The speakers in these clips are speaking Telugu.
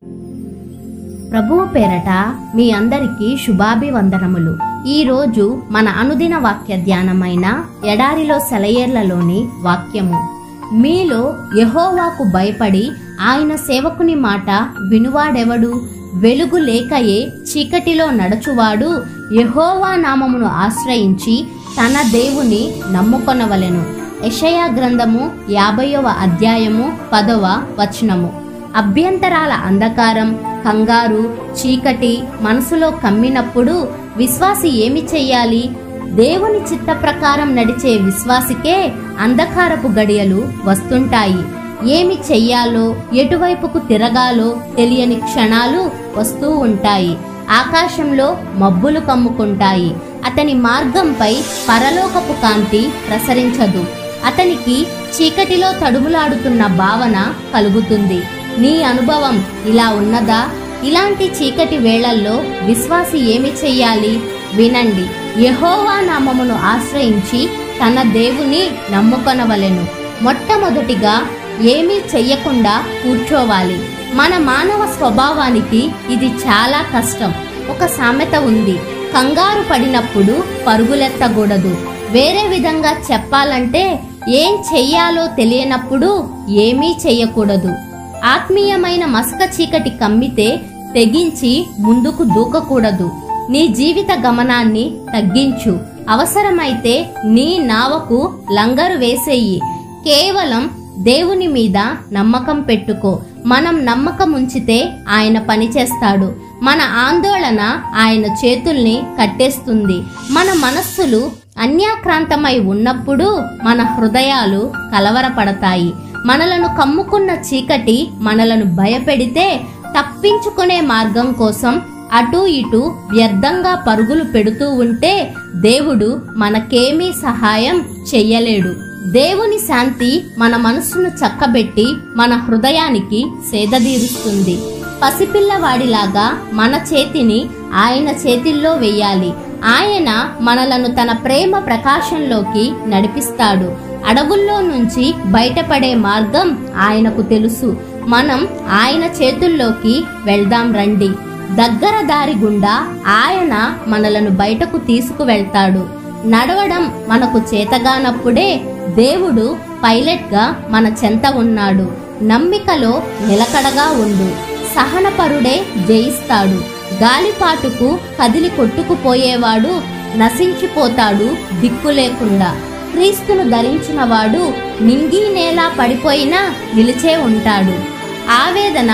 ప్రభువు పేరట మీ అందరికీ శుభాభివందనములు. ఈరోజు మన అనుదిన వాక్య ధ్యానమైన ఎడారిలో సెలయేర్లలోని వాక్యము. మీలో యెహోవాకు భయపడి ఆయన సేవకుని మాట వినువాడెవడు? వెలుగు లేకయే చీకటిలో నడుచువాడు యెహోవా నామమును ఆశ్రయించి తన దేవుని నమ్ముకొనవలెను. యెషయా గ్రంథము 50వ అధ్యాయము 10వ వచనము. అభ్యంతరాల అంధకారం, కంగారు, చీకటి మనసులో కమ్మినప్పుడు విశ్వాసి ఏమి చెయ్యాలి? దేవుని చిత్త ప్రకారం నడిచే విశ్వాసికే అంధకారపు గడియలు వస్తుంటాయి. ఏమి చెయ్యాలో, ఎటువైపుకు తిరగాలో తెలియని క్షణాలు వస్తూ ఉంటాయి. ఆకాశంలో మబ్బులు కమ్ముకుంటాయి. అతని మార్గంపై పరలోకపు కాంతి ప్రసరించదు. అతనికి చీకటిలో తడుములాడుతున్న భావన కలుగుతుంది. నీ అనుభవం ఇలా ఉన్నదా? ఇలాంటి చీకటి వేళల్లో విశ్వాసి ఏమి చెయ్యాలి? వినండి. యెహోవా నామమును ఆశ్రయించి తన దేవుని నమ్ముకొనవలెను. మొట్టమొదటిగా ఏమీ చెయ్యకుండా కూర్చోవాలి. మన మానవ స్వభావానికి ఇది చాలా కష్టం. ఒక సామెత ఉంది, కంగారు పడినప్పుడు పరుగులెత్తకూడదు. వేరే విధంగా చెప్పాలంటే ఏం చెయ్యాలో తెలియనప్పుడు ఏమీ చెయ్యకూడదు. ఆత్మీయమైన మసక చీకటి కమ్మితే తెగించి ముందుకు దూకకూడదు. నీ జీవిత గమనాన్ని తగ్గించు. అవసరమైతే నీ నావకు లంగరు వేసేయి. కేవలం దేవుని మీద నమ్మకం పెట్టుకో. మనం నమ్మకం ఉంచితే ఆయన పని చేస్తాడు. మన ఆందోళన ఆయన చేతుల్ని కట్టేస్తుంది. మన మనస్సులు అన్యాక్రాంతమై ఉన్నప్పుడు మన హృదయాలు కలవరపడతాయి. మనలను కమ్ముకున్న చీకటి మనలను భయపెడితే తప్పించుకునే మార్గం కోసం అటూ ఇటూ వ్యర్థంగా పరుగులు పెడుతూ ఉంటే దేవుడు మనకేమీ సహాయం చెయ్యలేడు. దేవుని శాంతి మన మనస్సును చక్కబెట్టి మన హృదయానికి సేదదీరుస్తుంది. పసిపిల్లవాడిలాగా మన చేతిని ఆయన చేతిల్లో వెయ్యాలి. ఆయన మనలను తన ప్రేమ ప్రకాశంలోకి నడిపిస్తాడు. అడవుల్లో నుంచి బయటపడే మార్గం ఆయనకు తెలుసు. మనం ఆయన చేతుల్లోకి వెళ్దాం రండి. దగ్గర దారి గుండా ఆయన మనలను బయటకు తీసుకువెళ్తాడు. నడవడం మనకు చేతగానప్పుడే దేవుడు పైలట్గా మన చెంత ఉన్నాడు. నమ్మికలో నిలకడగా ఉండు. సహనపరుడే జయిస్తాడు. గాలిపాటుకు కదిలి కొట్టుకుపోయేవాడు నశించిపోతాడు దిక్కు లేకుండా. క్రీస్తును ధరించిన వాడు నింగి నేల పడిపోయినా నిలిచే ఉంటాడు. ఆవేదన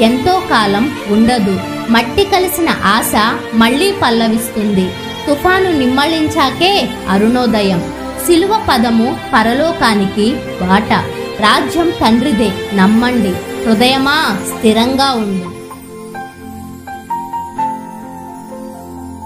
ఎంతో కాలం ఉండదు. మట్టి కలిసిన ఆశ మళ్లీ పల్లవిస్తుంది. తుఫాను నిమ్మళించాకే అరుణోదయం. సిలువ పదము పరలోకానికి బాట. రాజ్యం తండ్రిదే, నమ్మండి. హృదయమా స్థిరంగా ఉండు.